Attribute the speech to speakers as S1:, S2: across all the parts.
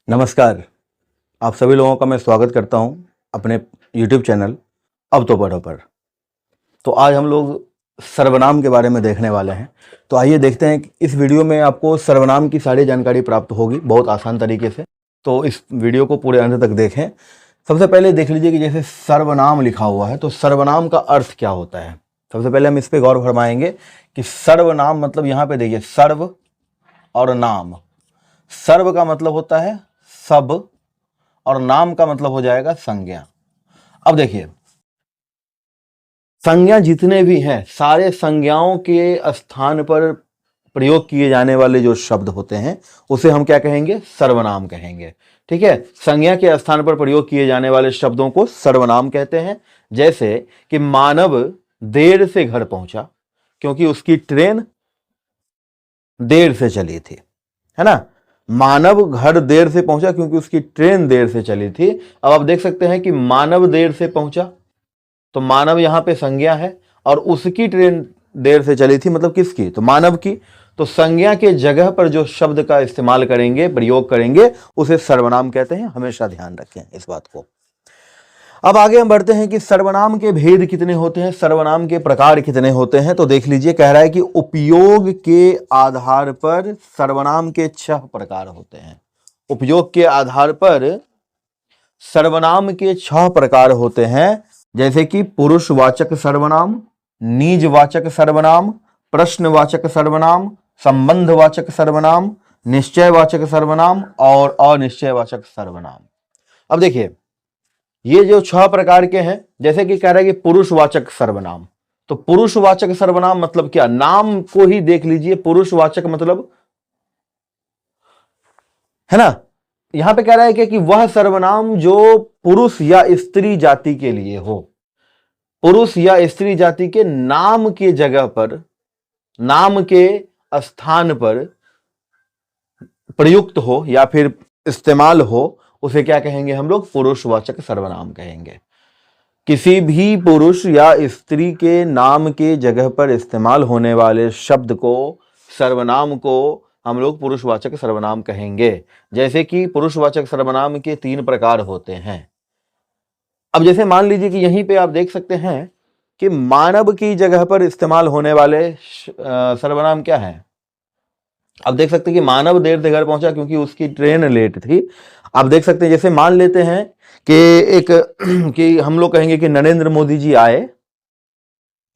S1: नमस्कार। आप सभी लोगों का मैं स्वागत करता हूं अपने YouTube चैनल अब तो पढ़ो पर। तो आज हम लोग सर्वनाम के बारे में देखने वाले हैं। तो आइए देखते हैं कि इस वीडियो में आपको सर्वनाम की सारी जानकारी प्राप्त होगी बहुत आसान तरीके से। तो इस वीडियो को पूरे अंत तक देखें। सबसे पहले देख लीजिए कि जैसे सर्वनाम लिखा हुआ है तो सर्वनाम का अर्थ क्या होता है। सबसे पहले हम इस पर गौर फरमाएंगे कि सर्वनाम मतलब यहाँ पे देखिए सर्व और नाम। सर्व का मतलब होता है सब और नाम का मतलब हो जाएगा संज्ञा। अब देखिए संज्ञा जितने भी हैं सारे संज्ञाओं के स्थान पर प्रयोग किए जाने वाले जो शब्द होते हैं उसे हम क्या कहेंगे, सर्वनाम कहेंगे। ठीक है, संज्ञा के स्थान पर प्रयोग किए जाने वाले शब्दों को सर्वनाम कहते हैं। जैसे कि मानव देर से घर पहुंचा क्योंकि उसकी ट्रेन देर से चली थी, है ना। मानव घर देर से पहुंचा क्योंकि उसकी ट्रेन देर से चली थी। अब आप देख सकते हैं कि मानव देर से पहुंचा तो मानव यहां पे संज्ञा है और उसकी ट्रेन देर से चली थी मतलब किसकी, तो मानव की। तो संज्ञा के जगह पर जो शब्द का इस्तेमाल करेंगे, प्रयोग करेंगे, उसे सर्वनाम कहते हैं। हमेशा ध्यान रखें इस बात को। अब आगे हम बढ़ते हैं कि सर्वनाम के भेद कितने होते हैं, सर्वनाम के प्रकार कितने होते हैं। तो देख लीजिए, कह रहा है कि उपयोग के आधार पर सर्वनाम के 6 प्रकार होते हैं। उपयोग के आधार पर सर्वनाम के 6 प्रकार होते हैं। जैसे कि पुरुषवाचक सर्वनाम, निजवाचक सर्वनाम, प्रश्नवाचक सर्वनाम, संबंधवाचक सर्वनाम, निश्चयवाचक सर्वनाम और अनिश्चयवाचक सर्वनाम। अब देखिए ये जो 6 प्रकार के हैं, जैसे कि कह रहा है कि पुरुषवाचक सर्वनाम। तो पुरुषवाचक सर्वनाम मतलब क्या, नाम को ही देख लीजिए। पुरुषवाचक मतलब, है ना, यहां पे कह रहा है कि वह सर्वनाम जो पुरुष या स्त्री जाति के लिए हो, पुरुष या स्त्री जाति के नाम के जगह पर, नाम के स्थान पर प्रयुक्त हो या फिर इस्तेमाल हो, उसे क्या कहेंगे हम लोग, पुरुषवाचक सर्वनाम कहेंगे। किसी भी पुरुष या स्त्री के नाम के जगह पर इस्तेमाल होने वाले शब्द को, सर्वनाम को हम लोग पुरुषवाचक सर्वनाम कहेंगे। जैसे कि पुरुषवाचक सर्वनाम के 3 प्रकार होते हैं। अब जैसे मान लीजिए कि यहीं पे आप देख सकते हैं कि मानव की जगह पर इस्तेमाल होने वाले सर्वनाम क्या है। अब देख सकते हैं कि मानव देर से घर पहुंचा क्योंकि उसकी ट्रेन लेट थी। आप देख सकते हैं, जैसे मान लेते हैं कि एक कि हम लोग कहेंगे कि नरेंद्र मोदी जी आए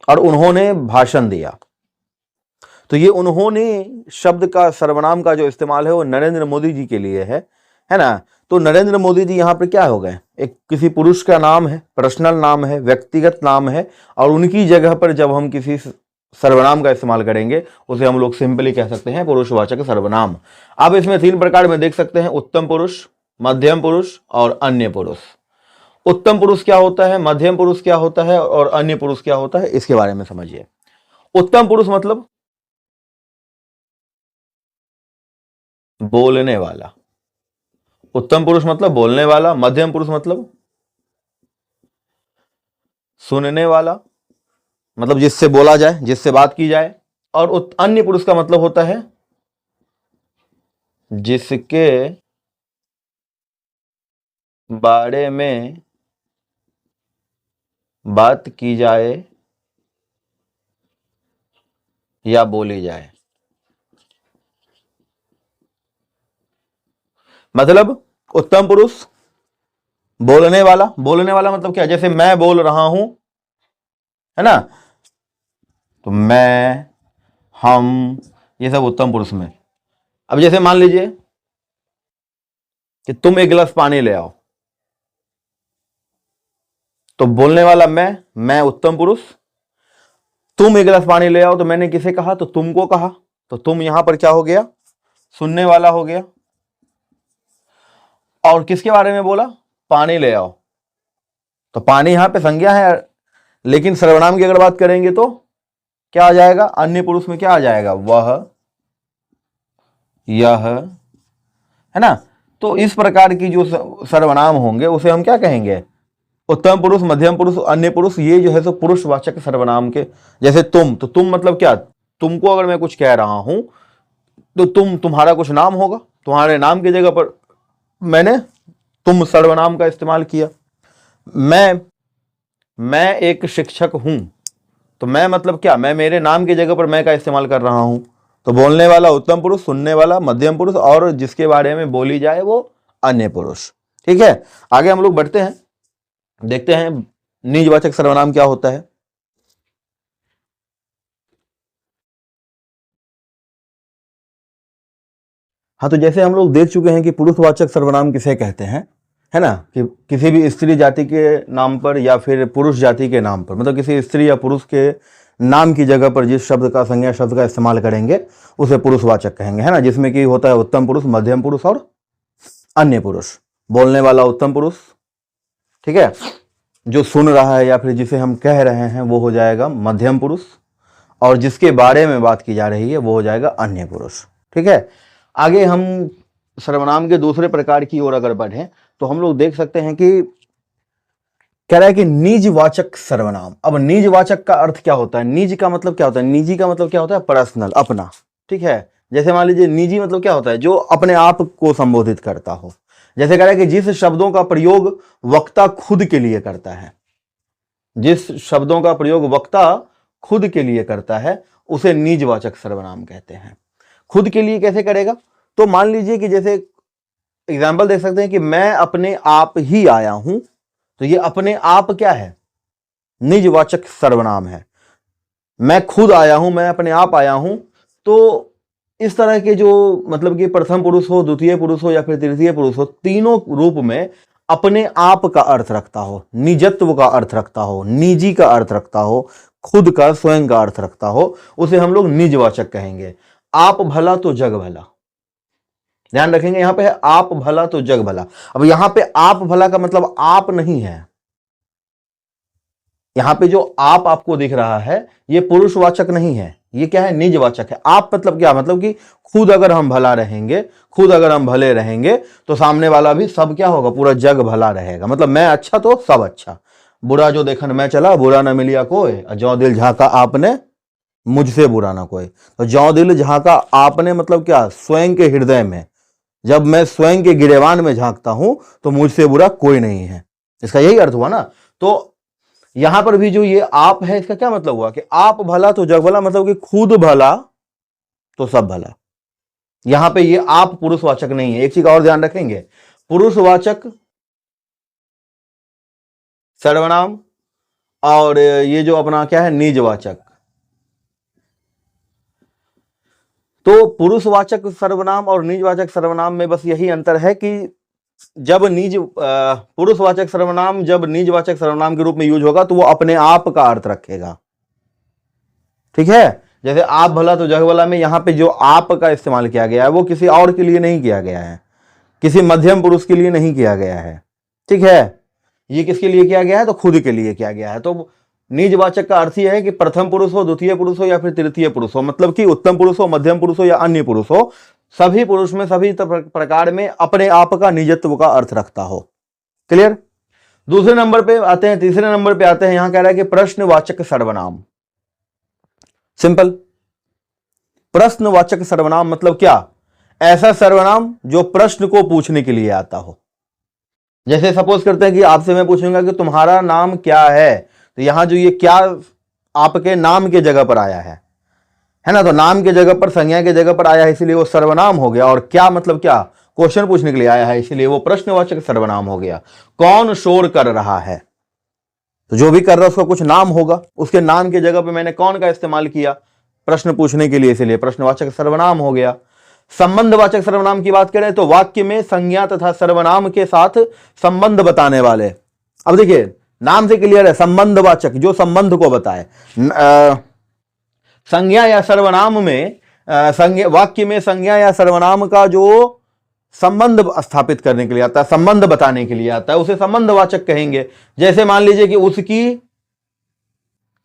S1: और उन्होंने भाषण दिया। तो ये उन्होंने शब्द का, सर्वनाम का जो इस्तेमाल है वो नरेंद्र मोदी जी के लिए है ना। तो नरेंद्र मोदी जी यहां पर क्या हो गए, एक किसी पुरुष का नाम है, पर्सनल नाम है, व्यक्तिगत नाम है, और उनकी जगह पर जब हम किसी सर्वनाम का इस्तेमाल करेंगे उसे हम लोग सिंपली कह सकते हैं पुरुषवाचक सर्वनाम। अब इसमें 3 प्रकार में देख सकते हैं, उत्तम पुरुष, मध्यम पुरुष और अन्य पुरुष। उत्तम पुरुष क्या होता है, मध्यम पुरुष क्या होता है और अन्य पुरुष क्या होता है, इसके बारे में समझिए। उत्तम पुरुष मतलब बोलने वाला, उत्तम पुरुष मतलब बोलने वाला, मध्यम पुरुष मतलब सुनने वाला, मतलब जिससे बोला जाए, जिससे बात की जाए, और अन्य पुरुष का मतलब होता है जिसके बारे में बात की जाए या बोली जाए। मतलब उत्तम पुरुष बोलने वाला, बोलने वाला मतलब क्या, जैसे मैं बोल रहा हूं, है ना, तो मैं, हम, ये सब उत्तम पुरुष में। अब जैसे मान लीजिए कि तुम एक गिलास पानी ले आओ, तो बोलने वाला मैं उत्तम पुरुष। तुम एक गिलास पानी ले आओ तो मैंने किसे कहा, तो तुमको कहा। तो तुम यहां पर क्या हो गया, सुनने वाला हो गया। और किसके बारे में बोला, पानी ले आओ, तो पानी यहां पे संज्ञा है। लेकिन सर्वनाम की अगर बात करेंगे तो क्या आ जाएगा, अन्य पुरुष में क्या आ जाएगा, वह, यह, है ना। तो इस प्रकार की जो सर्वनाम होंगे उसे हम क्या कहेंगे, उत्तम पुरुष, मध्यम पुरुष, अन्य पुरुष। ये जो है सो पुरुषवाचक सर्वनाम के। जैसे तुम, तो तुम मतलब क्या, तुमको अगर मैं कुछ कह रहा हूं तो तुम्हारा कुछ नाम होगा, तुम्हारे नाम की जगह पर मैंने तुम सर्वनाम का इस्तेमाल किया। मैं एक शिक्षक हूं, तो मैं मतलब क्या, मैं मेरे नाम की जगह पर मैं का इस्तेमाल कर रहा हूं। तो बोलने वाला उत्तम पुरुष, सुनने वाला मध्यम पुरुष, और जिसके बारे में बोली जाए वो अन्य पुरुष। ठीक है, आगे हम लोग बढ़ते हैं, देखते हैं निजवाचक सर्वनाम क्या होता है। हाँ, तो जैसे हम लोग देख चुके हैं कि पुरुषवाचक सर्वनाम किसे कहते हैं, है ना, कि किसी भी स्त्री जाति के नाम पर या फिर पुरुष जाति के नाम पर, मतलब किसी स्त्री या पुरुष के नाम की जगह पर जिस शब्द का, संज्ञा शब्द का इस्तेमाल करेंगे उसे पुरुषवाचक कहेंगे, है ना, जिसमें कि होता है उत्तम पुरुष, मध्यम पुरुष और अन्य पुरुष। बोलने वाला उत्तम पुरुष, ठीक है, जो सुन रहा है या फिर जिसे हम कह रहे हैं वो हो जाएगा मध्यम पुरुष, और जिसके बारे में बात की जा रही है वो हो जाएगा अन्य पुरुष। ठीक है, आगे हम सर्वनाम के दूसरे प्रकार की ओर अगर बढ़ें तो हम लोग देख सकते हैं कि कह रहा है कि निजवाचक सर्वनाम। अब निजवाचक का अर्थ क्या होता है, निज का मतलब क्या होता है, निजी का मतलब क्या होता है, पर्सनल, अपना। ठीक है, जैसे मान लीजिए निजी मतलब क्या होता है, जो अपने आप को संबोधित करता हो। जैसे कह रहा है कि जिस शब्दों का प्रयोग वक्ता खुद के लिए करता है, जिस शब्दों का प्रयोग वक्ता खुद के लिए करता है उसे निजवाचक सर्वनाम कहते हैं। खुद के लिए कैसे करेगा, तो मान लीजिए कि जैसे एग्जाम्पल देख सकते हैं कि मैं अपने आप ही आया हूं, तो ये अपने आप क्या है, निजवाचक सर्वनाम है। मैं खुद आया हूं, मैं अपने आप आया हूं, तो इस तरह के जो मतलब कि प्रथम पुरुष हो, द्वितीय पुरुष हो या फिर तृतीय पुरुष हो, तीनों रूप में अपने आप का अर्थ रखता हो, निजत्व का अर्थ रखता हो, निजी का अर्थ रखता हो, खुद का, स्वयं का अर्थ रखता हो, उसे हम लोग निजवाचक कहेंगे। आप भला तो जग भला, ध्यान रखेंगे यहां पे है आप भला तो जग भला। अब यहां पे आप भला का मतलब आप नहीं है, यहां पे जो आप आपको दिख रहा है ये पुरुषवाचक नहीं है, ये क्या है, निजवाचक है। आप मतलब क्या, मतलब कि खुद अगर हम भला रहेंगे, खुद अगर हम भले रहेंगे तो सामने वाला भी सब क्या होगा, पूरा जग भला रहेगा। मतलब मैं अच्छा तो सब अच्छा, बुरा जो देखन मैं चला, बुरा न मिलिया कोई, जो दिल झांका आपने मुझसे बुरा ना कोई। तो जो दिल झांका आपने मतलब क्या, स्वयं के हृदय में, जब मैं स्वयं के गिरेवान में झांकता हूं तो मुझसे बुरा कोई नहीं है, इसका यही अर्थ हुआ ना। तो यहां पर भी जो ये आप है इसका क्या मतलब हुआ कि आप भला तो जग भला, मतलब कि खुद भला तो सब भला। यहां पे ये आप पुरुषवाचक नहीं है। एक चीज और ध्यान रखेंगे, पुरुषवाचक सर्वनाम और ये जो अपना क्या है निजवाचक, तो पुरुषवाचक सर्वनाम और निजवाचक सर्वनाम में बस यही अंतर है कि जब पुरुषवाचक सर्वनाम जब निजवाचक सर्वनाम के रूप में यूज होगा तो वो अपने आप का अर्थ रखेगा। ठीक है, जैसे आप भला तो जग भला में यहां पे जो आप का इस्तेमाल किया गया है वो किसी और के लिए नहीं किया गया है, किसी मध्यम पुरुष के लिए नहीं किया गया है। ठीक है, ये किसके लिए किया गया है, तो खुद के लिए किया गया है। तो निजवाचक का अर्थ यह है कि प्रथम पुरुष हो, द्वितीय पुरुष हो या फिर तृतीय पुरुष हो, मतलब कि उत्तम पुरुष हो, मध्यम पुरुष हो या अन्य पुरुष हो, सभी पुरुष में, सभी प्रकार में अपने आप का निजत्व का अर्थ रखता हो। क्लियर। दूसरे नंबर पे आते हैं, तीसरे नंबर पे आते हैं, यहां कह रहा है कि प्रश्नवाचक सर्वनाम। सिंपल, प्रश्नवाचक सर्वनाम मतलब क्या, ऐसा सर्वनाम जो प्रश्न को पूछने के लिए आता हो। जैसे सपोज करते हैं कि आपसे मैं पूछूंगा कि तुम्हारा नाम क्या है, तो यहां जो ये क्या आपके नाम के जगह पर आया है ना, तो नाम के जगह पर, संज्ञा के जगह पर आया है, इसलिए वो सर्वनाम हो गया। और क्या मतलब क्या, क्वेश्चन पूछने के लिए आया है, इसलिए वो प्रश्नवाचक सर्वनाम हो गया। कौन शोर कर रहा है, तो जो भी कर रहा है उसका कुछ नाम होगा, उसके नाम के जगह पर मैंने कौन का इस्तेमाल किया, प्रश्न पूछने के लिए, इसलिए प्रश्नवाचक सर्वनाम हो गया। संबंधवाचक सर्वनाम की बात करें तो वाक्य में संज्ञा तथा सर्वनाम के साथ संबंध बताने वाले। अब देखिए नाम से क्लियर है, संबंधवाचक जो संबंध को बताए। संज्ञा या सर्वनाम में वाक्य में संज्ञा या सर्वनाम का जो संबंध स्थापित करने के लिए आता है, संबंध बताने के लिए आता है, उसे संबंधवाचक कहेंगे। जैसे मान लीजिए कि उसकी,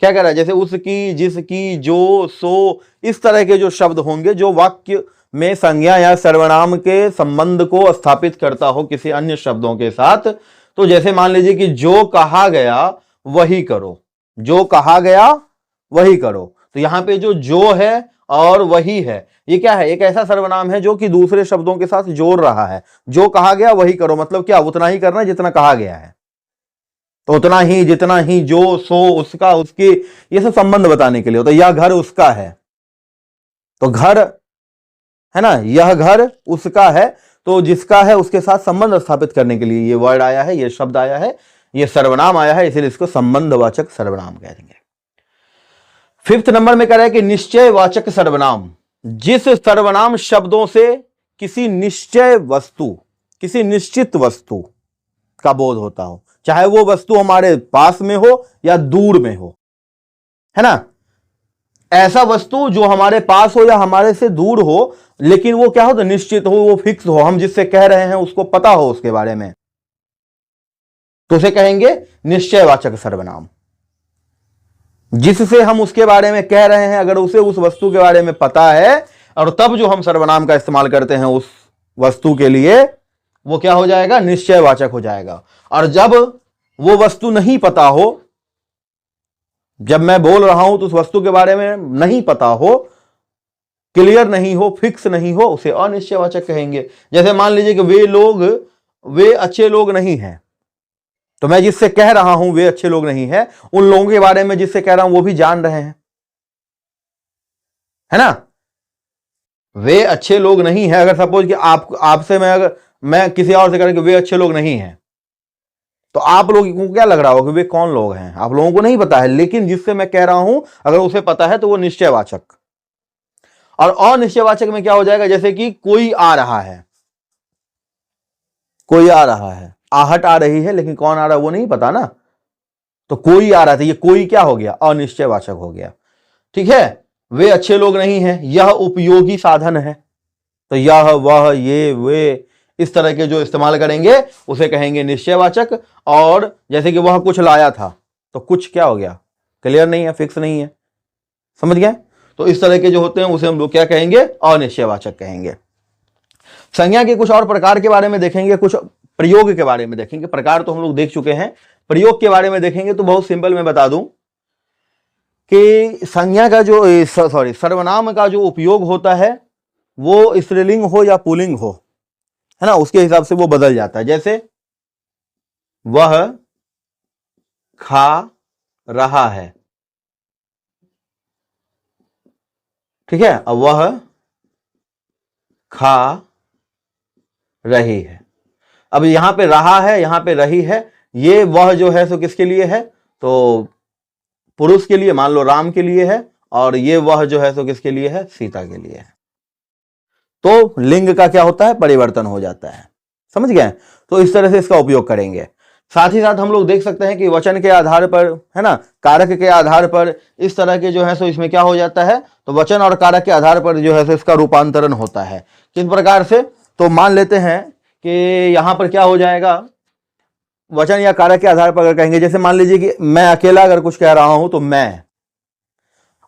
S1: क्या कह रहा है, जैसे उसकी, जिसकी, जो, सो, इस तरह के जो शब्द होंगे जो वाक्य में संज्ञा या सर्वनाम के संबंध को स्थापित करता हो किसी अन्य शब्दों के साथ। तो जैसे मान लीजिए कि जो कहा गया वही करो, जो कहा गया वही करो, तो यहां पे जो है और वही है। ये क्या है? एक ऐसा सर्वनाम है जो कि दूसरे शब्दों के साथ जोड़ रहा है। जो कहा गया वही करो, मतलब क्या? उतना ही करना जितना कहा गया है। तो उतना ही, जितना ही, जो, सो, उसका, उसकी, ये सब संबंध बताने के लिए होता है। यह घर उसका है, तो घर है ना, यह घर उसका है, तो जिसका है उसके साथ संबंध स्थापित करने के लिए ये वर्ड आया है, ये शब्द आया है, ये सर्वनाम आया है, इसलिए इसको संबंधवाचक सर्वनाम कह देंगे। फिफ्थ नंबर में कह रहा है कि निश्चयवाचक सर्वनाम, जिस सर्वनाम शब्दों से किसी निश्चय वस्तु, किसी निश्चित वस्तु का बोध होता हो, चाहे वो वस्तु हमारे पास में हो या दूर में हो, है ना। ऐसा वस्तु जो हमारे पास हो या हमारे से दूर हो, लेकिन वो क्या हो? तो निश्चित हो, वो फिक्स हो, हम जिससे कह रहे हैं उसको पता हो उसके बारे में, तो उसे कहेंगे निश्चयवाचक सर्वनाम। जिससे हम उसके बारे में कह रहे हैं, अगर उसे उस वस्तु के बारे में पता है और तब जो हम सर्वनाम का इस्तेमाल करते हैं उस वस्तु के लिए, वो क्या हो जाएगा? निश्चयवाचक हो जाएगा। और जब वो वस्तु नहीं पता हो, जब मैं बोल रहा हूं तो उस वस्तु के बारे में नहीं पता हो, क्लियर नहीं हो, फिक्स नहीं हो, उसे अनिश्चयवाचक कहेंगे। जैसे मान लीजिए कि वे अच्छे लोग नहीं हैं, तो मैं जिससे कह रहा हूं वे अच्छे लोग नहीं हैं, उन लोगों के बारे में जिससे कह रहा हूं वो भी जान रहे हैं, है ना। वे अच्छे लोग नहीं हैं, अगर सपोज कि आपसे मैं किसी और से कह रहा हूं कि वे अच्छे लोग नहीं हैं, तो आप लोगों को क्या लग रहा होगा कि वे कौन लोग हैं? आप लोगों को नहीं पता है, लेकिन जिससे मैं कह रहा हूं अगर उसे पता है तो वो निश्चयवाचक। और अनिश्चयवाचक में क्या हो जाएगा? जैसे कि कोई आ रहा है, कोई आ रहा है, आहट आ रही है, लेकिन कौन आ रहा है वो नहीं पता ना, तो कोई आ रहा था, ये कोई क्या हो गया? अनिश्चयवाचक हो गया। ठीक है। वे अच्छे लोग नहीं हैं, यह उपयोगी साधन है, तो यह, वह, ये, वे, इस तरह के जो इस्तेमाल करेंगे उसे कहेंगे निश्चयवाचक। और जैसे कि वह कुछ लाया था, तो कुछ क्या हो गया? क्लियर नहीं है, फिक्स नहीं है, समझ गए। तो इस तरह के जो होते हैं उसे हम लोग क्या कहेंगे? अनिश्चयवाचक कहेंगे। संज्ञा के कुछ और प्रकार के बारे में देखेंगे, कुछ प्रयोग के बारे में देखेंगे। प्रकार तो हम लोग देख चुके हैं, प्रयोग के बारे में देखेंगे। तो बहुत सिंपल मैं बता दूं कि संज्ञा का जो सर्वनाम का जो उपयोग होता है वो स्त्रीलिंग हो या पुल्लिंग हो, है ना, उसके हिसाब से वो बदल जाता है। जैसे वह खा रहा है, ठीक है, अब वह खा रही है। अब यहां पे रहा है, यहां पे रही है, ये वह जो है सो किसके लिए है? तो पुरुष के लिए, मान लो राम के लिए है, और ये वह जो है सो किसके लिए है? सीता के लिए है। तो लिंग का क्या होता है? परिवर्तन हो जाता है, समझ गए। तो इस तरह से इसका उपयोग करेंगे। साथ ही साथ हम लोग देख सकते हैं कि वचन के आधार पर, है ना, कारक के आधार पर इस तरह के जो है सो इसमें क्या हो जाता है? तो वचन और कारक के आधार पर जो है सो इसका रूपांतरण होता है। किस प्रकार से? तो मान लेते हैं कि यहां पर क्या हो जाएगा? वचन या कारक के आधार पर अगर कहेंगे, जैसे मान लीजिए कि मैं अकेला अगर कुछ कह रहा हूं तो मैं,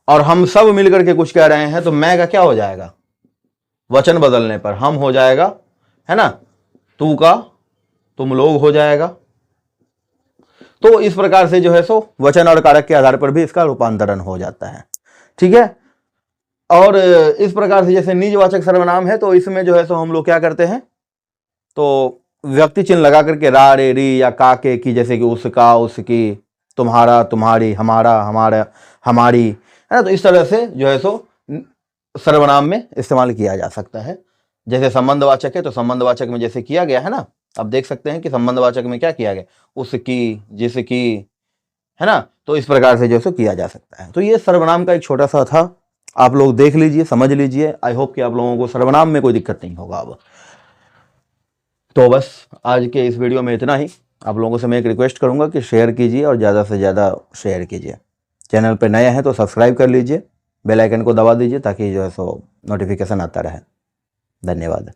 S1: और हम सब मिलकर के कुछ कह रहे हैं तो मैं का क्या हो जाएगा? वचन बदलने पर हम हो जाएगा, है ना, तू का तुम लोग हो जाएगा। तो इस प्रकार से जो है सो वचन और कारक के आधार पर भी इसका रूपांतरण हो जाता है, ठीक है। और इस प्रकार से जैसे निजवाचक सर्वनाम है, तो इसमें जो है सो हम लोग क्या करते हैं? तो व्यक्ति चिन्ह लगा करके रा, रे, री या का, के, की, जैसे कि उसका, उसकी, तुम्हारा, तुम्हारी, हमारा, हमारा, हमारी, है ना। तो इस तरह से जो है सो सर्वनाम में इस्तेमाल किया जा सकता है। जैसे संबंधवाचक है तो संबंधवाचक में जैसे किया गया है ना, अब देख सकते हैं कि संबंधवाचक में क्या किया गया? उसकी, जिसकी, है ना। तो इस प्रकार से जो है किया जा सकता है। तो ये सर्वनाम का एक छोटा सा था, आप लोग देख लीजिए, समझ लीजिए। आई होप कि आप लोगों को सर्वनाम में कोई दिक्कत नहीं होगा। अब तो बस आज के इस वीडियो में इतना ही। आप लोगों से मैं एक रिक्वेस्ट करूंगा कि शेयर कीजिए और ज़्यादा से ज़्यादा शेयर कीजिए। चैनल पर नए हैं तो सब्सक्राइब कर लीजिए, बेल आइकन को दबा दीजिए ताकि जो है सो नोटिफिकेशन आता रहे। धन्यवाद।